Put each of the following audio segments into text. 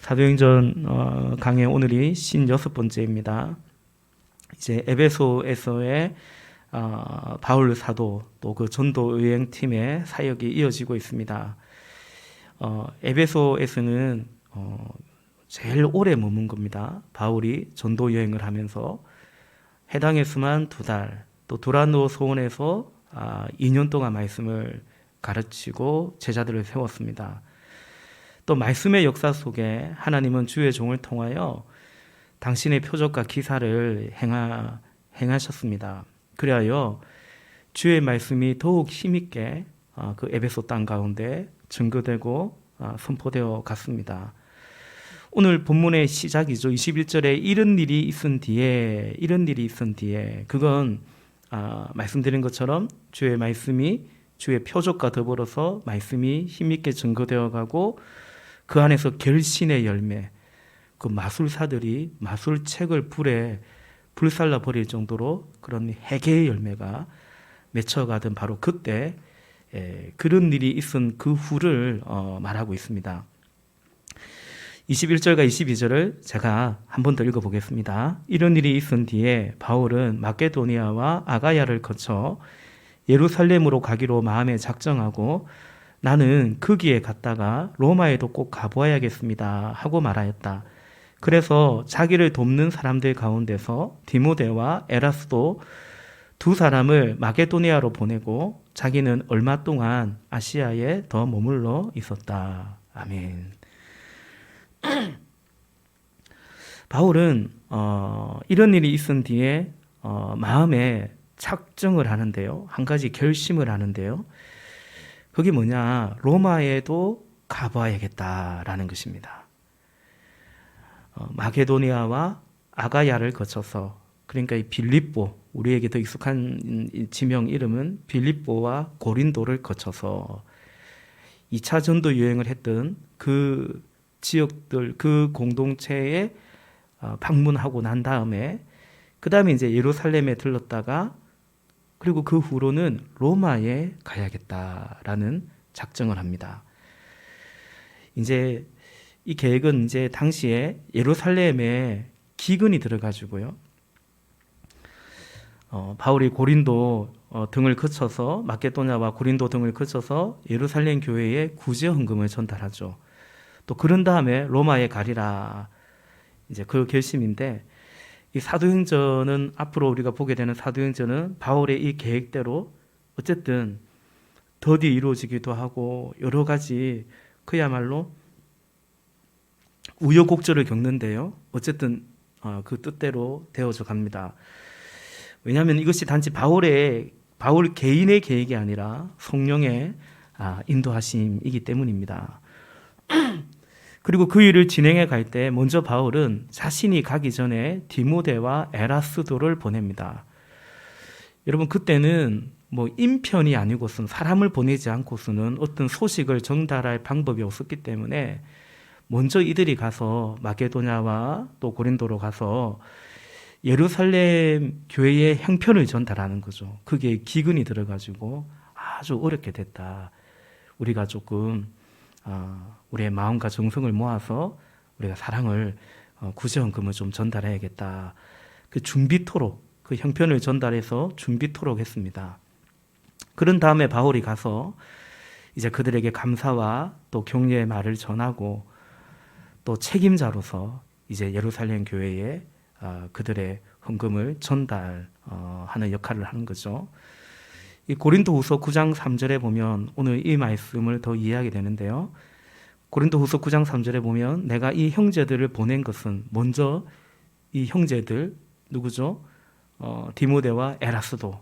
사도행전 강의 오늘이 56번째입니다. 이제 에베소에서의 바울 사도 또 그 전도 여행팀의 사역이 이어지고 있습니다. 에베소에서는 제일 오래 머문 겁니다. 바울이 전도 여행을 하면서 해당에서만 2달, 또 두란노 소원에서 2년 동안 말씀을 가르치고 제자들을 세웠습니다. 또 말씀의 역사 속에 하나님은 주의 종을 통하여 당신의 표적과 기사를 행하셨습니다. 그리하여 주의 말씀이 더욱 힘있게 그 에베소 땅 가운데 증거되고 선포되어 갔습니다. 오늘 본문의 시작이죠. 21절에 이런 일이 있은 뒤에 그건 말씀드린 것처럼 주의 말씀이 주의 표적과 더불어서 말씀이 힘있게 증거되어 가고 그 안에서 결신의 열매, 그 마술사들이 마술책을 불에 불살라 버릴 정도로 그런 회개의 열매가 맺혀가던 바로 그때 그런 일이 있은 그 후를 말하고 있습니다. 21절과 22절을 제가 한 번 더 읽어보겠습니다. 이런 일이 있은 뒤에 바울은 마게도니아와 아가야를 거쳐 예루살렘으로 가기로 마음에 작정하고 나는 거기에 갔다가 로마에도 꼭 가보아야겠습니다 하고 말하였다. 그래서 자기를 돕는 사람들 가운데서 디모데와 에라스도 2 사람을 마게도니아로 보내고 자기는 얼마 동안 아시아에 더 머물러 있었다. 아멘. 바울은 이런 일이 있은 뒤에 마음에 작정을 하는데요. 한 가지 결심을 하는데요. 그게 뭐냐? 로마에도 가봐야겠다라는 것입니다. 마게도니아와 아가야를 거쳐서, 그러니까 이 빌립보, 우리에게 더 익숙한 지명 이름은 빌립보와 고린도를 거쳐서 2차 전도 여행을 했던 그 지역들, 그 공동체에 방문하고 난 다음에 그 다음에 이제 예루살렘에 들렀다가 그리고 그 후로는 로마에 가야겠다라는 작정을 합니다. 이제 이 계획은 이제 당시에 예루살렘에 기근이 들어가지고요. 바울이 고린도 등을 거쳐서 마게도냐와 고린도 등을 거쳐서 예루살렘 교회에 구제 헌금을 전달하죠. 또 그런 다음에 로마에 가리라. 이제 그 결심인데 이 사도행전은 앞으로 우리가 보게 되는 사도행전은 바울의 이 계획대로 어쨌든 더디 이루어지기도 하고 여러 가지 그야말로 우여곡절을 겪는데요. 어쨌든 그 뜻대로 되어져 갑니다. 왜냐하면 이것이 단지 바울 개인의 계획이 아니라 성령의 인도하심이기 때문입니다. 그리고 그 일을 진행해 갈 때 먼저 바울은 자신이 가기 전에 디모데와 에라스도를 보냅니다. 여러분, 그때는 뭐 인편이 아니고서는 사람을 보내지 않고서는 어떤 소식을 전달할 방법이 없었기 때문에 먼저 이들이 가서 마게도냐와 또 고린도로 가서 예루살렘 교회의 형편을 전달하는 거죠. 그게 기근이 들어가지고 아주 어렵게 됐다. 우리가 조금 우리의 마음과 정성을 모아서 우리가 사랑을 구제헌금을 좀 전달해야겠다. 그 준비토록 그 형편을 전달해서 준비토록 했습니다. 그런 다음에 바울이 가서 이제 그들에게 감사와 또 격려의 말을 전하고 또 책임자로서 이제 예루살렘 교회에 그들의 헌금을 전달하는 역할을 하는 거죠. 이 고린도후서 9장 3절에 보면 오늘 이 말씀을 더 이해하게 되는데요. 고린도후서 9장 3절에 보면 내가 이 형제들을 보낸 것은 먼저 이 형제들 누구죠? 디모데와 에라스도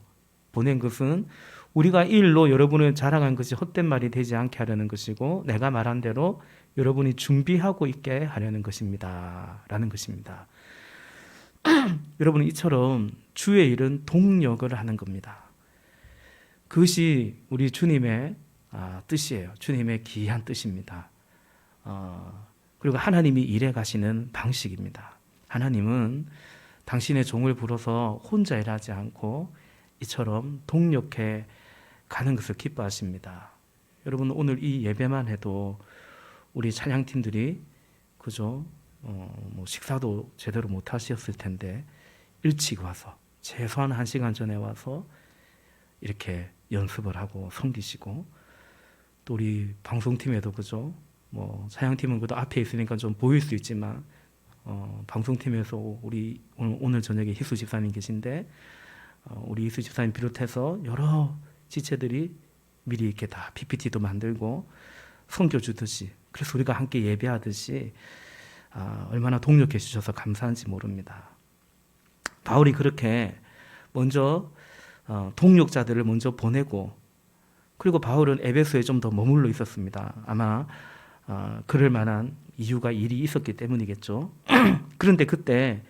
보낸 것은 우리가 이 일로 여러분을 자랑한 것이 헛된 말이 되지 않게 하려는 것이고 내가 말한 대로 여러분이 준비하고 있게 하려는 것입니다. 라는 것입니다. 여러분, 이처럼 주의 일은 동력을 하는 겁니다. 그것이 우리 주님의 뜻이에요. 주님의 귀한 뜻입니다. 그리고 하나님이 일해 가시는 방식입니다. 하나님은 당신의 종을 불러서 혼자 일하지 않고 이처럼 동력해 가는 것을 기뻐하십니다. 여러분, 오늘 이 예배만 해도 우리 찬양팀들이 그죠? 뭐 식사도 제대로 못 하셨을 텐데 일찍 와서 최소한 1시간 전에 와서 이렇게 연습을 하고 섬기시고, 또 우리 방송팀에도 그죠? 뭐 사양팀은 그래도 앞에 있으니까 좀 보일 수 있지만 방송팀에서 우리 오늘 저녁에 희수 집사님 계신데 우리 희수 집사님 비롯해서 여러 지체들이 미리 이렇게 다 PPT도 만들고 섬겨주듯이, 그래서 우리가 함께 예배하듯이 얼마나 동력해 주셔서 감사한지 모릅니다. 바울이 그렇게 먼저 동력자들을 먼저 보내고, 그리고 바울은 에베소에 좀 더 머물러 있었습니다. 아마 그럴 만한 이유가 일이 있었기 때문이겠죠. 그런데 그때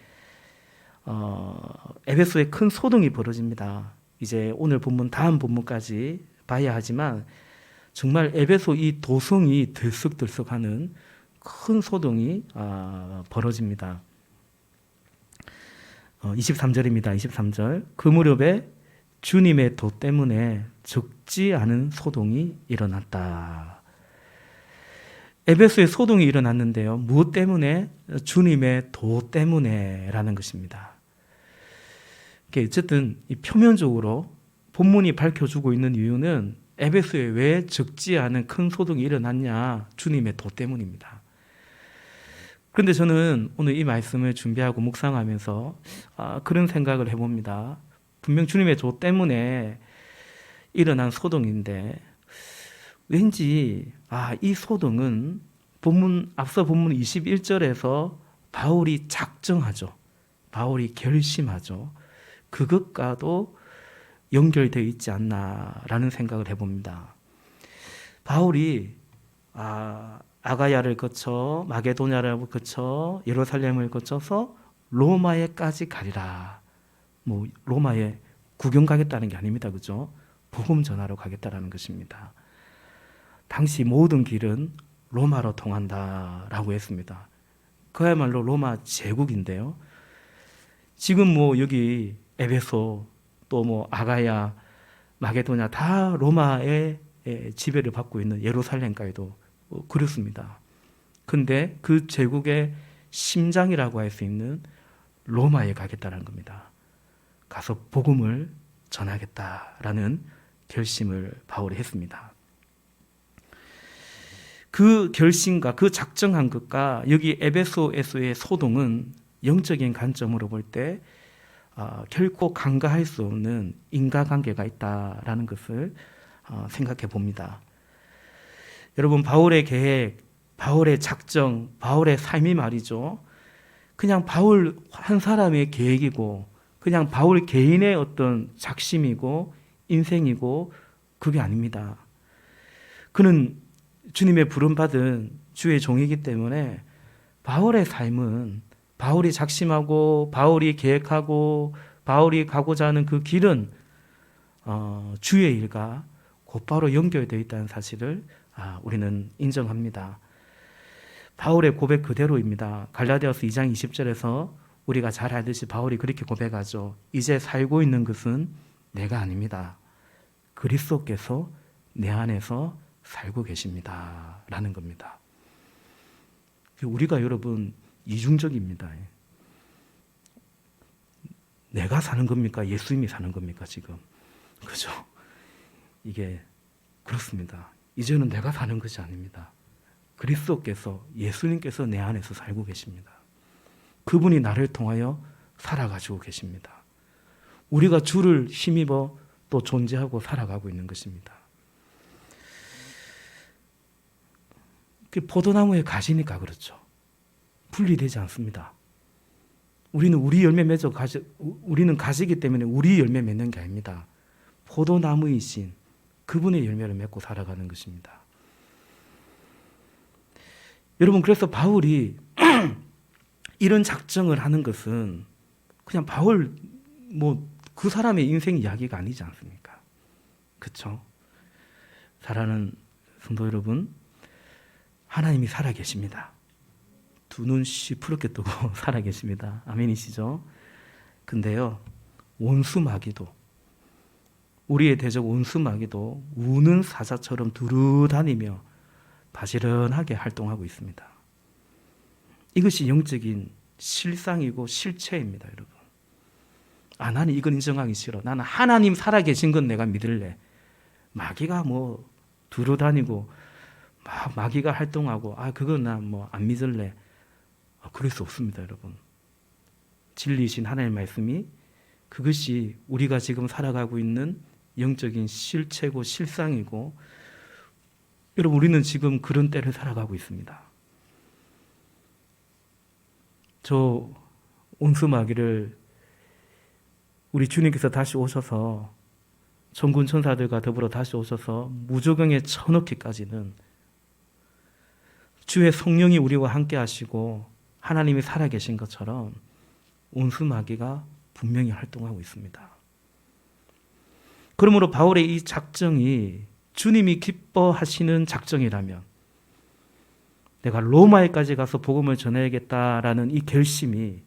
에베소에 큰 소동이 벌어집니다. 이제 오늘 본문 다음 본문까지 봐야 하지만 정말 에베소 이 도성이 들썩들썩하는 큰 소동이 벌어집니다. 23절입니다. 23절. 그 무렵에 주님의 도 때문에 적지 않은 소동이 일어났다. 에베소에 소동이 일어났는데요. 무엇 때문에? 주님의 도 때문에 라는 것입니다. 어쨌든 표면적으로 본문이 밝혀주고 있는 이유는 에베소에 왜 적지 않은 큰 소동이 일어났냐? 주님의 도 때문입니다. 그런데 저는 오늘 이 말씀을 준비하고 묵상하면서 그런 생각을 해봅니다. 분명 주님의 도 때문에 일어난 소동인데 왠지 이 소동은 앞서 본문 21절에서 바울이 작정하죠. 바울이 결심하죠. 그것과도 연결되어 있지 않나라는 생각을 해봅니다. 바울이 아가야를 거쳐 마게도냐를 거쳐 예루살렘을 거쳐서 로마에까지 가리라. 뭐 로마에 구경 가겠다는 게 아닙니다. 그죠? 복음 전하러 가겠다라는 것입니다. 당시 모든 길은 로마로 통한다라고 했습니다. 그야말로 로마 제국인데요. 지금 뭐 여기 에베소 또 뭐 아가야 마게도냐 다 로마의 지배를 받고 있는 예루살렘까지도 그렇습니다. 근데 그 제국의 심장이라고 할 수 있는 로마에 가겠다는 겁니다. 가서 복음을 전하겠다라는 결심을 바울이 했습니다. 그 결심과 그 작정한 것과 여기 에베소에서의 소동은 영적인 관점으로 볼 때 결코 간과할 수 없는 인과관계가 있다라는 것을 생각해 봅니다. 여러분, 바울의 계획, 바울의 작정, 바울의 삶이 말이죠. 그냥 바울 한 사람의 계획이고 그냥 바울 개인의 어떤 작심이고 인생이고 그게 아닙니다. 그는 주님의 부름받은 주의 종이기 때문에 바울의 삶은, 바울이 작심하고 바울이 계획하고 바울이 가고자 하는 그 길은 주의 일과 곧바로 연결되어 있다는 사실을 우리는 인정합니다. 바울의 고백 그대로입니다. 갈라디아서 2장 20절에서 우리가 잘 알듯이 바울이 그렇게 고백하죠. 이제 살고 있는 것은 내가 아닙니다. 그리스도께서 내 안에서 살고 계십니다. 라는 겁니다. 우리가 여러분 이중적입니다. 내가 사는 겁니까? 예수님이 사는 겁니까? 지금. 그죠? 이게 그렇습니다. 이제는 내가 사는 것이 아닙니다. 그리스도께서, 예수님께서 내 안에서 살고 계십니다. 그분이 나를 통하여 살아가지고 계십니다. 우리가 주를 힘입어 또 존재하고 살아가고 있는 것입니다. 포도나무에 가시니까 그렇죠. 분리되지 않습니다. 우리는 우리 열매 맺어 우리는 가시기 때문에 우리 열매 맺는 게 아닙니다. 포도나무이신 그분의 열매를 맺고 살아가는 것입니다. 여러분, 그래서 바울이 이런 작정을 하는 것은 그냥 바울 그 사람의 인생 이야기가 아니지 않습니까? 그렇죠? 사랑하는 성도 여러분, 하나님이 살아계십니다. 두 눈 시퍼렇게 뜨고 살아계십니다. 아멘이시죠? 근데요, 원수마귀도, 우리의 대적 원수마귀도 우는 사자처럼 두루 다니며 바지런하게 활동하고 있습니다. 이것이 영적인 실상이고 실체입니다, 여러분. 나는 이건 인정하기 싫어. 나는 하나님 살아계신 건 내가 믿을래. 마귀가 뭐 두루다니고 막 마귀가 활동하고 그건 나 뭐 안 믿을래. 그럴 수 없습니다, 여러분. 진리이신 하나님의 말씀이 그것이 우리가 지금 살아가고 있는 영적인 실체고 실상이고, 여러분 우리는 지금 그런 때를 살아가고 있습니다. 저 온수마귀를 우리 주님께서 다시 오셔서 천군 천사들과 더불어 다시 오셔서 무조경에 쳐넣기까지는 주의 성령이 우리와 함께 하시고 하나님이 살아계신 것처럼 온수마귀가 분명히 활동하고 있습니다. 그러므로 바울의 이 작정이 주님이 기뻐하시는 작정이라면, 내가 로마에까지 가서 복음을 전해야겠다라는 이 결심이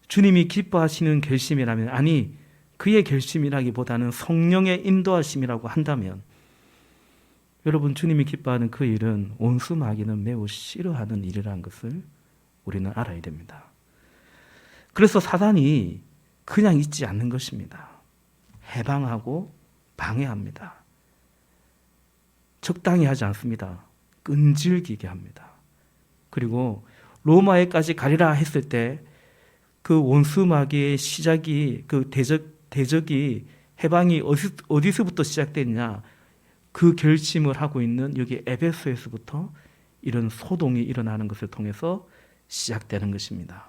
주님이 기뻐하시는 결심이라면, 아니 그의 결심이라기보다는 성령의 인도하심이라고 한다면, 여러분 주님이 기뻐하는 그 일은 온수마귀는 매우 싫어하는 일이라는 것을 우리는 알아야 됩니다. 그래서 사단이 그냥 있지 않는 것입니다. 해방하고 방해합니다. 적당히 하지 않습니다. 끈질기게 합니다. 그리고 로마에까지 가리라 했을 때 그 원수마귀의 시작이, 그 대적이 해방이 어디서부터 시작됐냐, 그 결심을 하고 있는 여기 에베소에서부터 이런 소동이 일어나는 것을 통해서 시작되는 것입니다.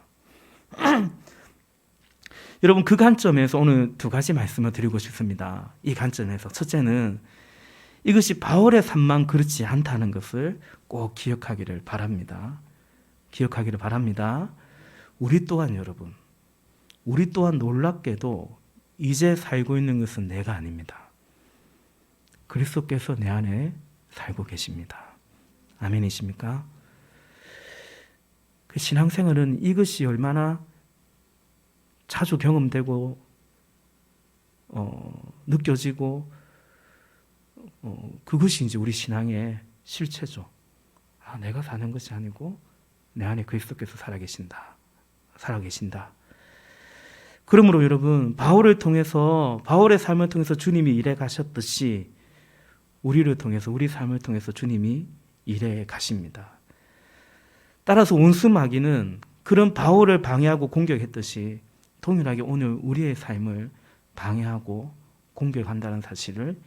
여러분 그 관점에서 오늘 두 가지 말씀을 드리고 싶습니다. 이 관점에서 첫째는 이것이 바울의 삶만 그렇지 않다는 것을 꼭 기억하기를 바랍니다. 기억하기를 바랍니다. 우리 또한 여러분, 우리 또한 놀랍게도 이제 살고 있는 것은 내가 아닙니다. 그리스도께서 내 안에 살고 계십니다. 아멘이십니까? 그 신앙생활은 이것이 얼마나 자주 경험되고 느껴지고 그것이 이제 우리 신앙의 실체죠. 내가 사는 것이 아니고 내 안에 그리스도께서 살아계신다. 그러므로 여러분 바울의 삶을 통해서 주님이 일해 가셨듯이 우리를 통해서, 우리 삶을 통해서 주님이 일해 가십니다. 따라서 온수마귀는 그런 바울을 방해하고 공격했듯이 동일하게 오늘 우리의 삶을 방해하고 공격한다는 사실을,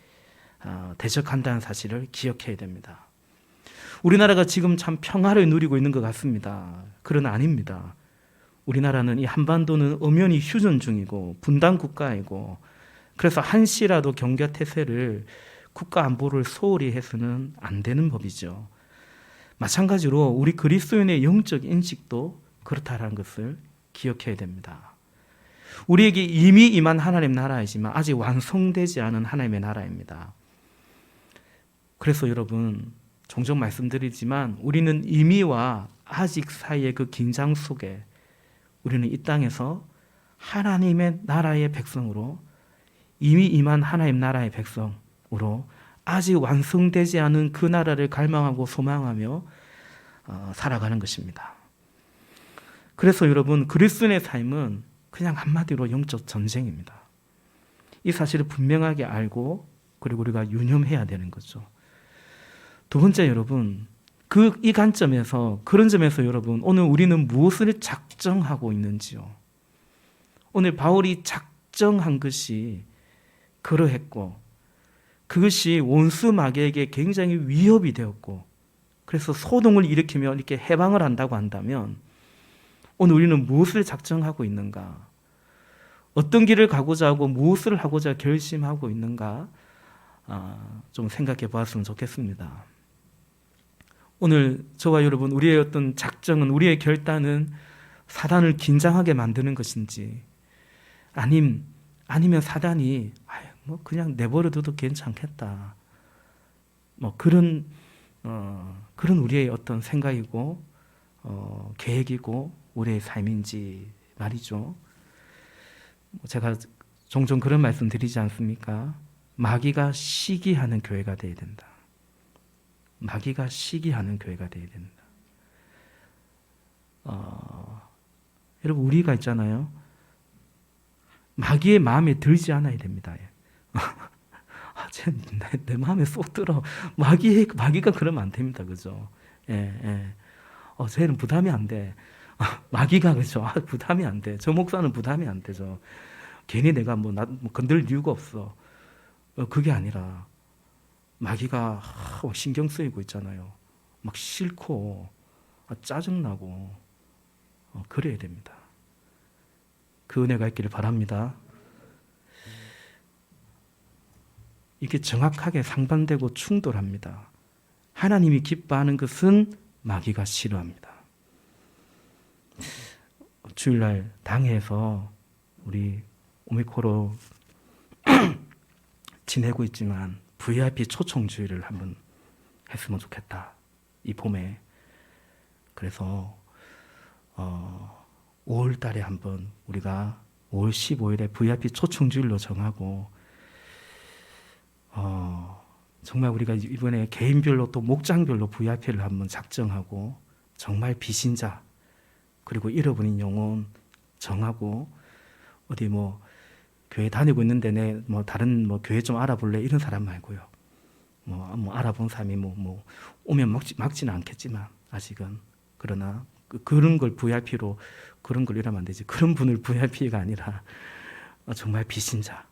대적한다는 사실을 기억해야 됩니다. 우리나라가 지금 참 평화를 누리고 있는 것 같습니다. 그러나 아닙니다. 우리나라는 이 한반도는 엄연히 휴전 중이고 분단 국가이고, 그래서 한시라도 경계태세를, 국가 안보를 소홀히 해서는 안 되는 법이죠. 마찬가지로 우리 그리스도인의 영적 인식도 그렇다는 것을 기억해야 됩니다. 우리에게 이미 임한 하나님 나라이지만 아직 완성되지 않은 하나님의 나라입니다. 그래서 여러분 종종 말씀드리지만 우리는 이미와 아직 사이의 그 긴장 속에 우리는 이 땅에서 하나님의 나라의 백성으로, 이미 임한 하나님 나라의 백성으로 아직 완성되지 않은 그 나라를 갈망하고 소망하며 살아가는 것입니다. 그래서 여러분 그리스도인의 삶은 그냥 한마디로 영적 전쟁입니다. 이 사실을 분명하게 알고 그리고 우리가 유념해야 되는 거죠. 두 번째 여러분, 이 관점에서, 그런 점에서 여러분 오늘 우리는 무엇을 작정하고 있는지요. 오늘 바울이 작정한 것이 그러했고 그것이 원수마귀에게 굉장히 위협이 되었고 그래서 소동을 일으키며 이렇게 해방을 한다고 한다면 오늘 우리는 무엇을 작정하고 있는가, 어떤 길을 가고자 하고 무엇을 하고자 결심하고 있는가 좀 생각해 보았으면 좋겠습니다. 오늘 저와 여러분 우리의 어떤 작정은, 우리의 결단은 사단을 긴장하게 만드는 것인지, 아니면 사단이 그냥 내버려둬도 괜찮겠다, 그런 우리의 어떤 생각이고 계획이고 우리의 삶인지 말이죠. 제가 종종 그런 말씀 드리지 않습니까? 마귀가 시기하는 교회가 되어야 된다. 마귀가 시기하는 교회가 되어야 된다. 여러분, 우리가 있잖아요. 마귀의 마음에 들지 않아야 됩니다. 내 마음에 쏙 들어. 마귀가 그러면 안 됩니다. 그죠? 예. 쟤는 부담이 안 돼. 마귀가, 그죠? 부담이 안 돼. 저 목사는 부담이 안 되죠. 괜히 내가 뭐 건들 이유가 없어. 그게 아니라, 마귀가 신경 쓰이고 있잖아요. 막 싫고, 짜증나고, 그래야 됩니다. 그 은혜가 있기를 바랍니다. 이게 정확하게 상반되고 충돌합니다. 하나님이 기뻐하는 것은 마귀가 싫어합니다. 주일날 당회에서 우리 오미코로 지내고 있지만 VIP 초청주의를 한번 했으면 좋겠다. 이 봄에. 그래서 5월 달에 한번 우리가 5월 15일에 VIP 초청주일로 정하고 정말 우리가 이번에 개인별로 또 목장별로 VIP를 한번 작정하고 정말 비신자 그리고 잃어버린 영혼 정하고 어디 뭐 교회 다니고 있는데 내 뭐 다른 뭐 교회 좀 알아볼래 이런 사람 말고요. 뭐 알아본 사람이 뭐 오면 막지는 않겠지만 아직은 그러나 그런 걸 VIP로 그런 걸 이러면 안 되지. 그런 분을 VIP가 아니라 정말 비신자.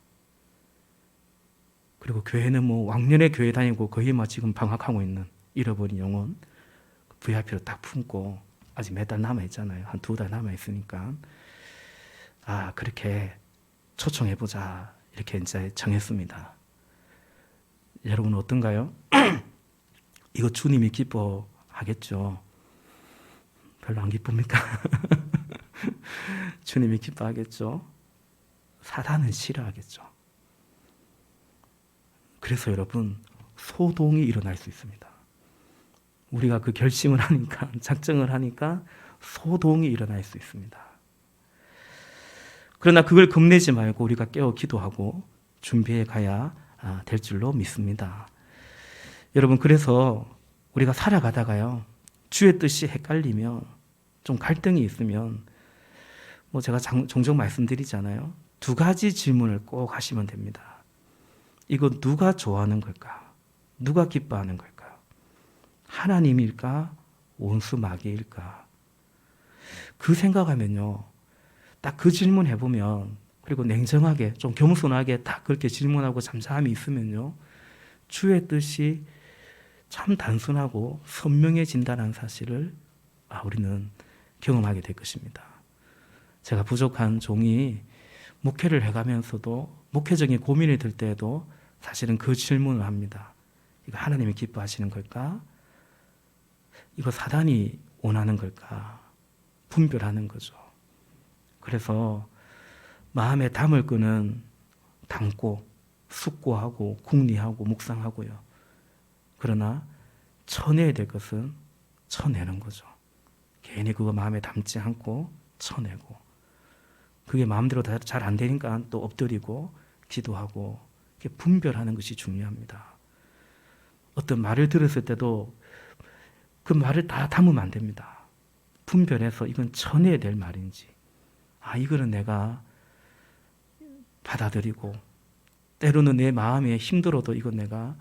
그리고 교회는 뭐 왕년에 교회 다니고 거의 막 지금 방학하고 있는 잃어버린 영혼 VIP로 딱 품고 아직 몇 달 남아 있잖아요. 한 2달 남아 있으니까 그렇게 초청해보자 이렇게 이제 정했습니다. 여러분 어떤가요? 이거 주님이 기뻐하겠죠? 별로 안 기쁩니까? 주님이 기뻐하겠죠? 사단은 싫어하겠죠? 그래서 여러분 소동이 일어날 수 있습니다. 우리가 그 결심을 하니까 작정을 하니까 소동이 일어날 수 있습니다. 그러나 그걸 겁내지 말고 우리가 깨어 기도하고 준비해 가야 될 줄로 믿습니다. 여러분 그래서 우리가 살아가다가요 주의 뜻이 헷갈리면 좀 갈등이 있으면 뭐 제가 종종 말씀드리잖아요. 2가지 질문을 꼭 하시면 됩니다. 이거 누가 좋아하는 걸까? 누가 기뻐하는 걸까? 하나님일까? 원수 마귀일까? 그 생각하면요. 딱 그 질문 해보면 그리고 냉정하게 좀 겸손하게 딱 그렇게 질문하고 잠잠히 있으면요. 주의 뜻이 참 단순하고 선명해진다는 사실을 우리는 경험하게 될 것입니다. 제가 부족한 종이 목회를 해가면서도 목회적인 고민이 들 때에도 사실은 그 질문을 합니다. 이거 하나님이 기뻐하시는 걸까? 이거 사단이 원하는 걸까? 분별하는 거죠. 그래서 마음에 담을 거는 담고 숙고하고 궁리하고 묵상하고요. 그러나 쳐내야 될 것은 쳐내는 거죠. 괜히 그거 마음에 담지 않고 쳐내고 그게 마음대로 잘 안 되니까 또 엎드리고 기도하고 이렇게 분별하는 것이 중요합니다. 어떤 말을 들었을 때도 그 말을 다 담으면 안 됩니다. 분별해서 이건 쳐내야 될 말인지 이거는 내가 받아들이고 때로는 내 마음에 힘들어도 이건 내가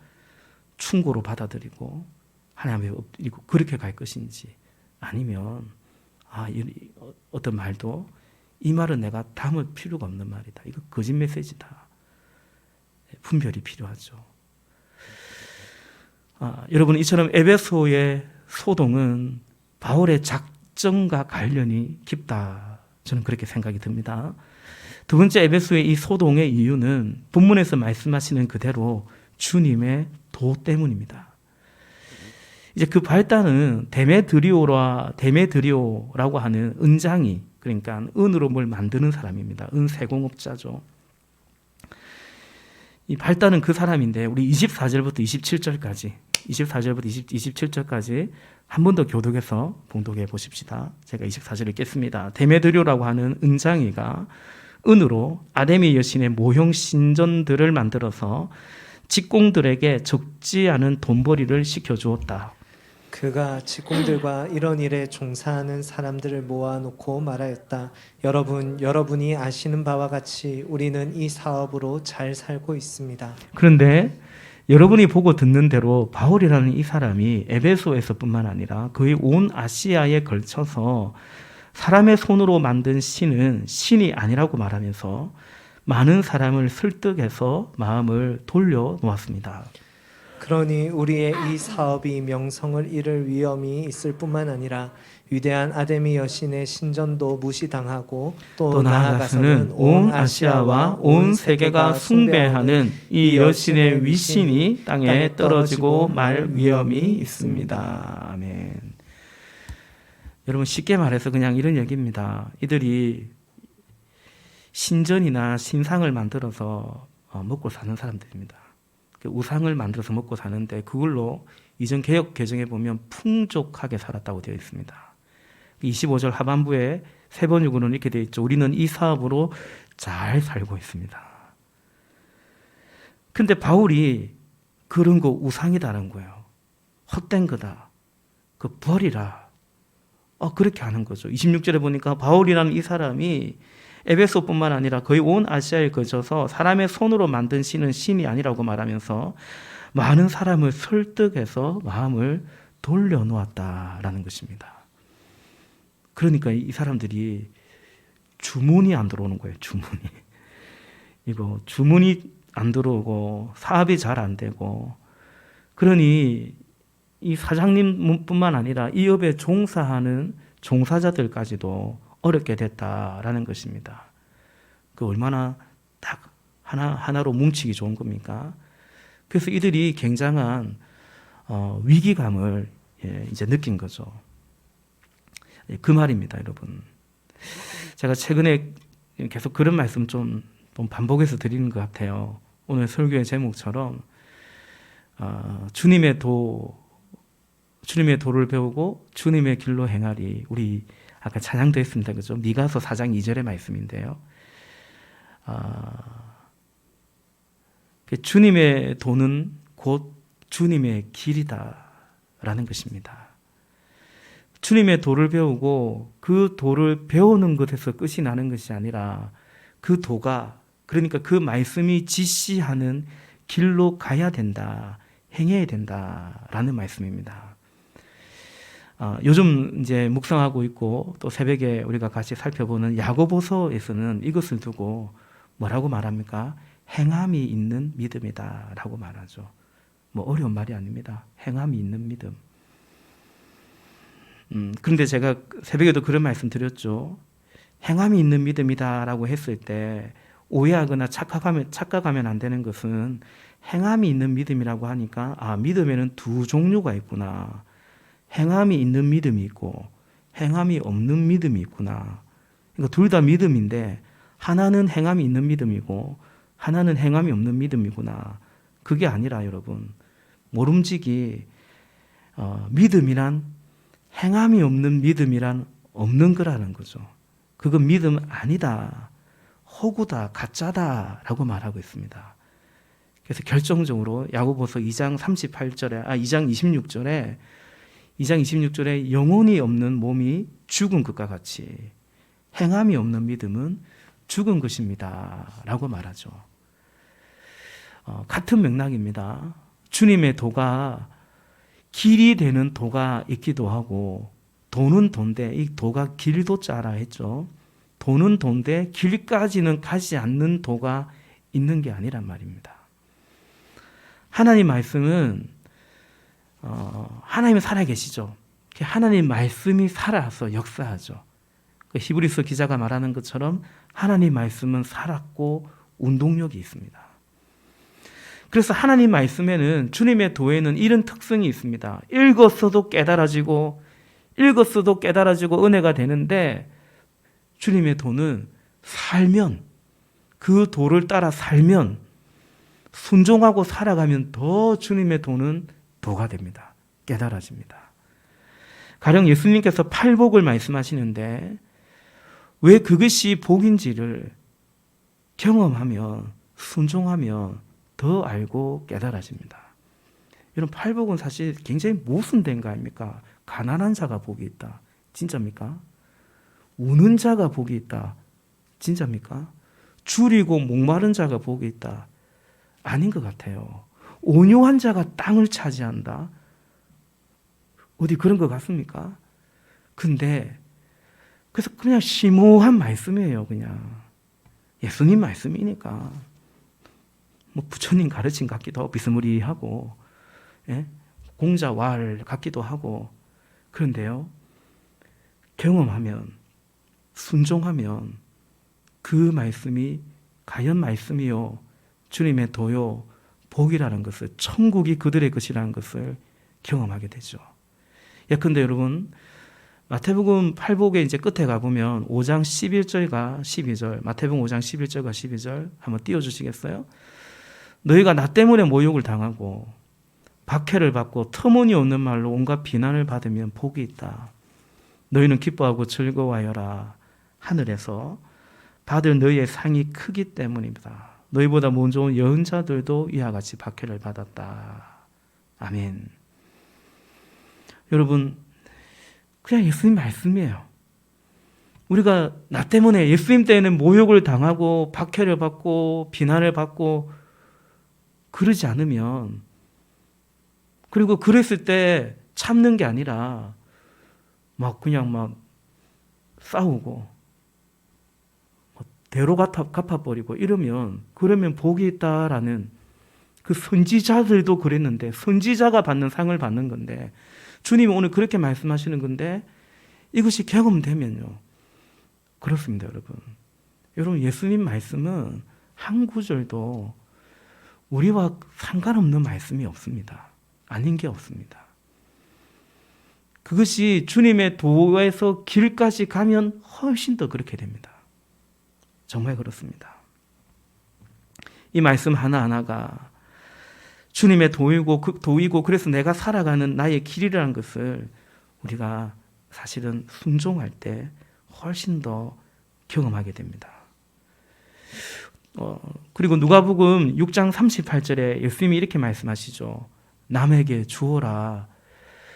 충고로 받아들이고 하나님의 엎드리고 그렇게 갈 것인지 아니면 어떤 말도 이 말은 내가 담을 필요가 없는 말이다. 이거 거짓 메시지다. 분별이 필요하죠. 여러분 이처럼 에베소의 소동은 바울의 작정과 관련이 깊다. 저는 그렇게 생각이 듭니다. 두 번째 에베소의 이 소동의 이유는 본문에서 말씀하시는 그대로 주님의 도 때문입니다. 이제 그 발단은 데메드리오라고 하는 은장이 그러니까 은으로 뭘 만드는 사람입니다. 은세공업자죠. 이 발단은 그 사람인데 우리 24절부터 27절까지 한 번 더 교독해서 봉독해 보십시다. 제가 24절 읽겠습니다. 데메드리오라고 하는 은장이가 은으로 아데미 여신의 모형 신전들을 만들어서 직공들에게 적지 않은 돈벌이를 시켜주었다. 그가 직공들과 이런 일에 종사하는 사람들을 모아놓고 말하였다. 여러분이 아시는 바와 같이 우리는 이 사업으로 잘 살고 있습니다. 그런데 여러분이 보고 듣는 대로 바울이라는 이 사람이 에베소에서뿐만 아니라 거의 온 아시아에 걸쳐서 사람의 손으로 만든 신은 신이 아니라고 말하면서 많은 사람을 설득해서 마음을 돌려놓았습니다. 그러니 우리의 이 사업이 명성을 잃을 위험이 있을 뿐만 아니라 위대한 아데미 여신의 신전도 무시당하고 또 나아가서는 온 아시아와 온 세계가 숭배하는 이 여신의 위신이 땅에 떨어지고 말 위험이 있습니다. 아멘. 여러분, 쉽게 말해서 그냥 이런 얘기입니다. 이들이 신전이나 신상을 만들어서 먹고 사는 사람들입니다. 우상을 만들어서 먹고 사는데 그걸로 이전 개역 개정에 보면 풍족하게 살았다고 되어 있습니다. 25절 하반부에 세 번역으로는 이렇게 되어 있죠. 우리는 이 사업으로 잘 살고 있습니다. 근데 바울이 그런 거 우상이다라는 거예요. 헛된 거다. 그 버리라. 그렇게 하는 거죠. 26절에 보니까 바울이라는 이 사람이 에베소뿐만 아니라 거의 온 아시아에 걸쳐서 사람의 손으로 만든 신은 신이 아니라고 말하면서 많은 사람을 설득해서 마음을 돌려놓았다라는 것입니다. 그러니까 이 사람들이 주문이 안 들어오는 거예요. 주문이 안 들어오고 사업이 잘 안 되고, 그러니 이 사장님뿐만 아니라 이 업에 종사하는 종사자들까지도 어렵게 됐다라는 것입니다. 그 얼마나 딱 하나로 뭉치기 좋은 겁니까? 그래서 이들이 굉장한 위기감을 이제 느낀 거죠. 그 말입니다, 여러분. 제가 최근에 계속 그런 말씀 좀 반복해서 드리는 것 같아요. 오늘 설교의 제목처럼 주님의 도를 배우고 주님의 길로 행하리. 우리 아까 찬양도 했습니다. 그죠? 미가서 4장 2절의 말씀인데요. 주님의 도는 곧 주님의 길이다라는 것입니다. 주님의 도를 배우고 그 도를 배우는 것에서 끝이 나는 것이 아니라 그 도가, 그러니까 그 말씀이 지시하는 길로 가야 된다, 행해야 된다라는 말씀입니다. 요즘 이제 묵상하고 있고 또 새벽에 우리가 같이 살펴보는 야고보서에서는 이것을 두고 뭐라고 말합니까? 행함이 있는 믿음이다라고 말하죠. 뭐 어려운 말이 아닙니다. 행함이 있는 믿음. 그런데 제가 새벽에도 그런 말씀 드렸죠. 행함이 있는 믿음이다라고 했을 때 오해하거나 착각하면 안 되는 것은, 행함이 있는 믿음이라고 하니까 믿음에는 두 종류가 있구나. 행함이 있는 믿음이 있고 행함이 없는 믿음이 있구나. 그러니까 둘 다 믿음인데 하나는 행함이 있는 믿음이고 하나는 행함이 없는 믿음이구나. 그게 아니라 여러분, 모름지기 믿음이란, 행함이 없는 믿음이란 없는 거라는 거죠. 그건 믿음 아니다, 허구다, 가짜다라고 말하고 있습니다. 그래서 결정적으로 야고보서 2장 26절에 영혼이 없는 몸이 죽은 것과 같이 행함이 없는 믿음은 죽은 것입니다 라고 말하죠. 같은 맥락입니다. 주님의 도가 길이 되는 도가 있기도 하고, 도는 도인데 이 도가 길도자라 했죠. 도는 도인데 길까지는 가지 않는 도가 있는 게 아니란 말입니다. 하나님 말씀은 하나님은 살아계시죠. 하나님 말씀이 살아서 역사하죠. 히브리서 기자가 말하는 것처럼 하나님 말씀은 살았고 운동력이 있습니다. 그래서 하나님 말씀에는, 주님의 도에는 이런 특성이 있습니다. 읽었어도 깨달아지고 은혜가 되는데, 주님의 도는 살면, 그 도를 따라 살면, 순종하고 살아가면 더 주님의 도는 도가 됩니다. 깨달아집니다. 가령 예수님께서 팔복을 말씀하시는데 왜 그것이 복인지를 경험하면, 순종하면 더 알고 깨달아집니다. 이런 팔복은 사실 굉장히 모순된 거 아닙니까? 가난한 자가 복이 있다. 진짜입니까? 우는 자가 복이 있다. 진짜입니까? 줄이고 목마른 자가 복이 있다. 아닌 것 같아요. 온유한 자가 땅을 차지한다. 어디 그런 것 같습니까? 근데 그래서 그냥 심오한 말씀이에요. 그냥 예수님 말씀이니까 뭐 부처님 가르침 같기도 하고 비스무리하고, 예? 공자왈 같기도 하고. 그런데요, 경험하면, 순종하면 그 말씀이 과연 말씀이요, 주님의 도요, 복이라는 것을, 천국이 그들의 것이라는 것을 경험하게 되죠. 예컨대 여러분, 마태복음 8복의 이제 끝에 가보면 5장 11절과 12절, 마태복음 5장 11절과 12절 한번 띄워주시겠어요? 너희가 나 때문에 모욕을 당하고 박해를 받고 터무니없는 말로 온갖 비난을 받으면 복이 있다. 너희는 기뻐하고 즐거워하여라. 하늘에서 받을 너희의 상이 크기 때문입니다. 너희보다 먼저 온 여은자들도 이와 같이 박해를 받았다. 아멘. 여러분, 그냥 예수님 말씀이에요. 우리가 나 때문에 예수님 때에는 모욕을 당하고 박해를 받고 비난을 받고 그러지 않으면, 그리고 그랬을 때 참는 게 아니라 막 그냥 막 싸우고 대로 갚아버리고 이러면, 그러면 복이 있다라는, 그 선지자들도 그랬는데 선지자가 받는 상을 받는 건데, 주님이 오늘 그렇게 말씀하시는 건데 이것이 경험되면요, 그렇습니다. 여러분 예수님 말씀은 한 구절도 우리와 상관없는 말씀이 없습니다. 아닌 게 없습니다. 그것이 주님의 도에서 길까지 가면 훨씬 더 그렇게 됩니다. 정말 그렇습니다. 이 말씀 하나하나가 주님의 도이고 그래서 내가 살아가는 나의 길이라는 것을 우리가 사실은 순종할 때 훨씬 더 경험하게 됩니다. 그리고 누가복음 6장 38절에 예수님이 이렇게 말씀하시죠. 남에게 주어라.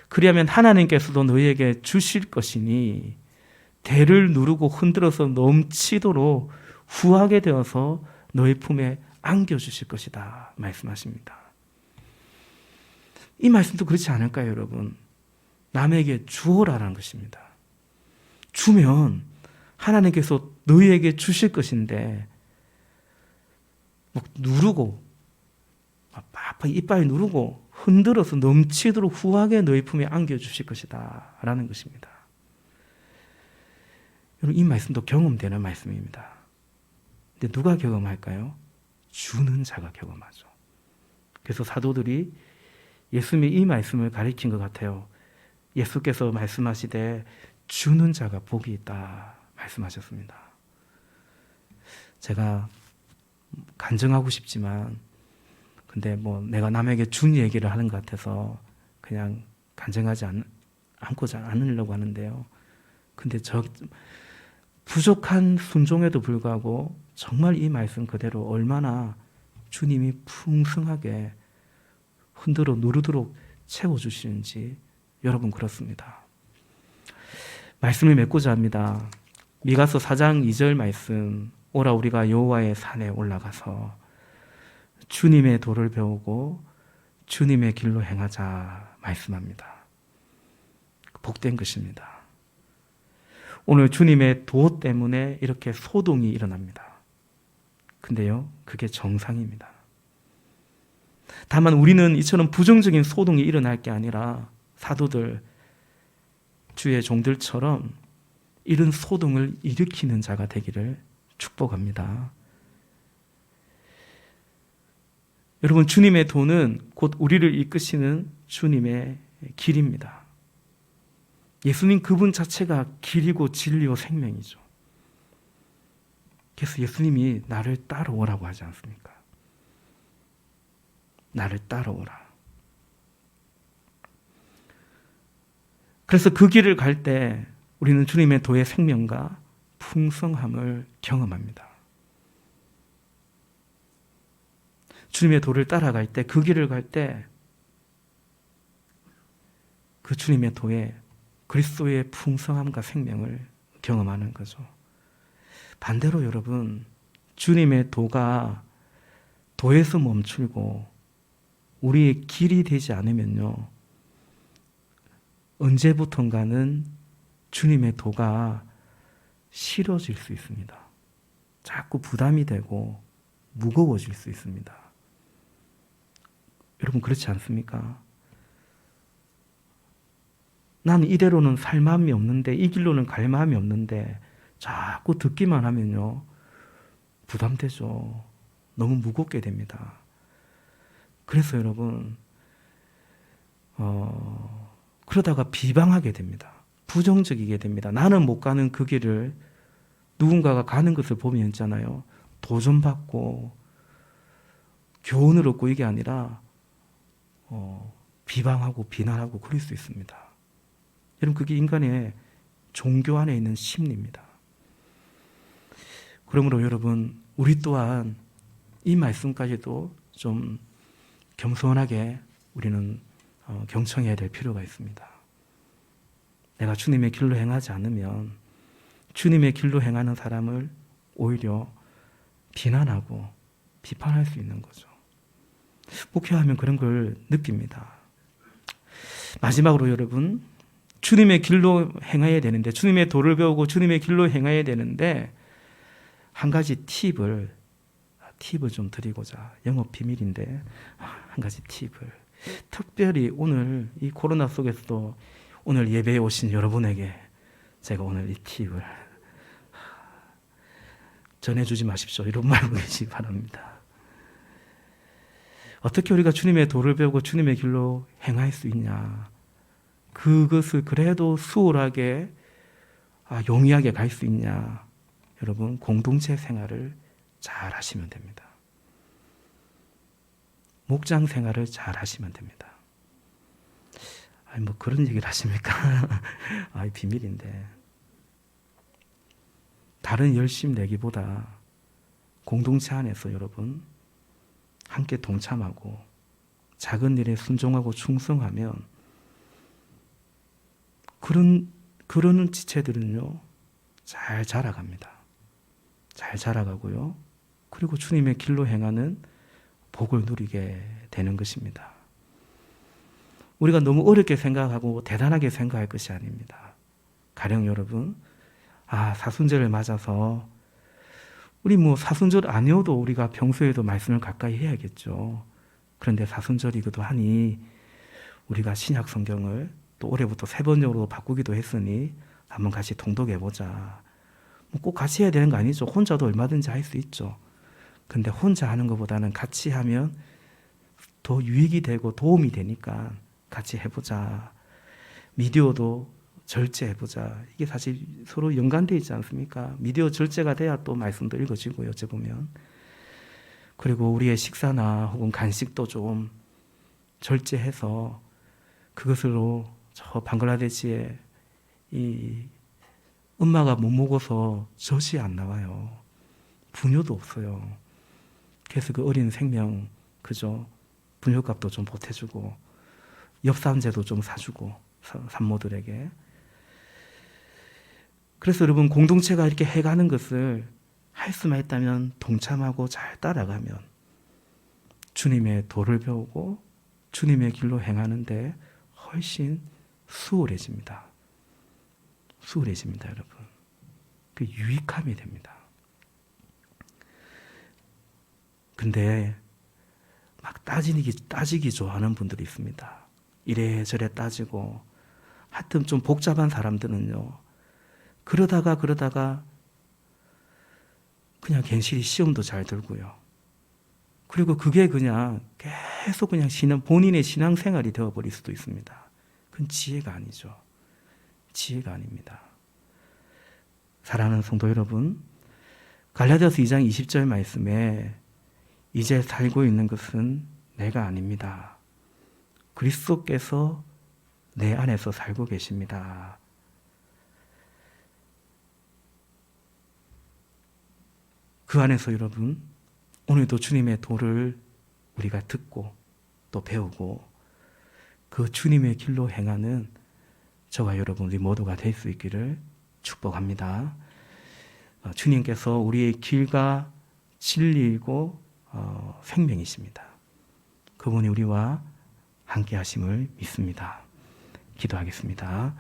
그리하면 하나님께서도 너희에게 주실 것이니 대를 누르고 흔들어서 넘치도록 후하게 되어서 너희 품에 안겨주실 것이다 말씀하십니다. 이 말씀도 그렇지 않을까요, 여러분? 남에게 주어라라는 것입니다. 주면 하나님께서 너희에게 주실 것인데 막 누르고 막 이빨 누르고 흔들어서 넘치도록 후하게 너희 품에 안겨주실 것이다 라는 것입니다. 여러분, 이 말씀도 경험되는 말씀입니다. 근데 누가 경험할까요? 주는 자가 경험하죠. 그래서 사도들이 예수님의 이 말씀을 가리킨 것 같아요. 예수께서 말씀하시되 주는 자가 복이 있다 말씀하셨습니다. 제가 간증하고 싶지만, 근데 뭐 내가 남에게 준 얘기를 하는 것 같아서 그냥 간증하지 않고자 않으려고 하는데요. 근데 저 부족한 순종에도 불구하고 정말 이 말씀 그대로 얼마나 주님이 풍성하게 흔들어 누르도록 채워주시는지 여러분 그렇습니다. 말씀을 맺고자 합니다. 미가서 4장 2절 말씀, 오라 우리가 여호와의 산에 올라가서 주님의 도를 배우고 주님의 길로 행하자 말씀합니다. 복된 것입니다. 오늘 주님의 도 때문에 이렇게 소동이 일어납니다. 근데요, 그게 정상입니다. 다만 우리는 이처럼 부정적인 소동이 일어날 게 아니라 사도들, 주의 종들처럼 이런 소동을 일으키는 자가 되기를 축복합니다. 여러분, 주님의 도는 곧 우리를 이끄시는 주님의 길입니다. 예수님 그분 자체가 길이고 진리요 생명이죠. 그래서 예수님이 나를 따라오라고 하지 않습니까? 나를 따라오라. 그래서 그 길을 갈 때 우리는 주님의 도의 생명과 풍성함을 경험합니다. 주님의 도를 따라갈 때, 그 길을 갈 때 그 주님의 도에 그리스도의 풍성함과 생명을 경험하는 거죠. 반대로 여러분, 주님의 도가 도에서 멈추고 우리의 길이 되지 않으면요, 언제부턴가는 주님의 도가 싫어질 수 있습니다. 자꾸 부담이 되고 무거워질 수 있습니다. 여러분 그렇지 않습니까? 나는 이대로는 살 마음이 없는데, 이 길로는 갈 마음이 없는데 자꾸 듣기만 하면요 부담되죠. 너무 무겁게 됩니다. 그래서 여러분 그러다가 비방하게 됩니다. 부정적이게 됩니다. 나는 못 가는 그 길을 누군가가 가는 것을 보면 있잖아요, 도전받고 교훈을 얻고, 이게 아니라 비방하고 비난하고 그럴 수 있습니다. 여러분 그게 인간의 종교 안에 있는 심리입니다. 그러므로 여러분 우리 또한 이 말씀까지도 좀 겸손하게 우리는 경청해야 될 필요가 있습니다. 내가 주님의 길로 행하지 않으면 주님의 길로 행하는 사람을 오히려 비난하고 비판할 수 있는 거죠. 목회하면 그런 걸 느낍니다. 마지막으로 여러분, 주님의 길로 행해야 되는데, 주님의 도를 배우고 주님의 길로 행해야 되는데, 한 가지 팁을 좀 드리고자, 영업 비밀인데 한 가지 팁을, 특별히 오늘 이 코로나 속에서도 오늘 예배에 오신 여러분에게 제가 오늘 이 팁을 전해주지 마십시오, 이런 말로 계시기 바랍니다. 어떻게 우리가 주님의 도를 배우고 주님의 길로 행할 수 있냐, 그것을 그래도 수월하게 용이하게 갈 수 있냐, 여러분 공동체 생활을 잘 하시면 됩니다. 목장 생활을 잘 하시면 됩니다. 뭐 그런 얘기를 하십니까? 비밀인데, 다른 열심 내기보다 공동체 안에서 여러분 함께 동참하고 작은 일에 순종하고 충성하면 그러는 지체들은요 잘 자라갑니다. 잘 자라가고요, 그리고 주님의 길로 행하는 복을 누리게 되는 것입니다. 우리가 너무 어렵게 생각하고 대단하게 생각할 것이 아닙니다. 가령 여러분, 사순절을 맞아서 우리 사순절 아니어도 우리가 평소에도 말씀을 가까이 해야겠죠. 그런데 사순절이기도 하니 우리가 신약 성경을 또 올해부터 3번역으로 바꾸기도 했으니 한번 같이 통독해보자. 꼭 같이 해야 되는 거 아니죠. 혼자도 얼마든지 할 수 있죠. 근데 혼자 하는 것보다는 같이 하면 더 유익이 되고 도움이 되니까 같이 해보자. 미디어도 절제해보자. 이게 사실 서로 연관되어 있지 않습니까? 미디어 절제가 돼야 또 말씀도 읽어지고요, 어째 보면. 그리고 우리의 식사나 혹은 간식도 좀 절제해서 그것으로 저 방글라데시에 이 엄마가 못 먹어서 젖이 안 나와요. 분유도 없어요. 그래서 그 어린 생명, 그죠? 분유값도 좀 보태주고 엽산제도 좀 사주고 산모들에게. 그래서 여러분 공동체가 이렇게 해가는 것을 할 수만 있다면 동참하고 잘 따라가면 주님의 도를 배우고 주님의 길로 행하는데 훨씬 수월해집니다. 수월해집니다, 여러분. 그 유익함이 됩니다. 근데 막 따지기 좋아하는 분들이 있습니다. 이래저래 따지고, 하여튼 좀 복잡한 사람들은요, 그러다가 그냥 괜시리 시험도 잘 들고요. 그리고 그게 그냥 계속 그냥 본인의 신앙생활이 되어버릴 수도 있습니다. 그건 지혜가 아니죠. 지혜가 아닙니다. 사랑하는 성도 여러분, 갈라디아서 2장 20절 말씀에 이제 살고 있는 것은 내가 아닙니다. 그리스도께서 내 안에서 살고 계십니다. 그 안에서 여러분, 오늘도 주님의 도를 우리가 듣고 또 배우고 그 주님의 길로 행하는 저와 여러분 우리 모두가 될 수 있기를 축복합니다. 주님께서 우리의 길과 진리이고 생명이십니다. 그분이 우리와 함께 하심을 믿습니다. 기도하겠습니다.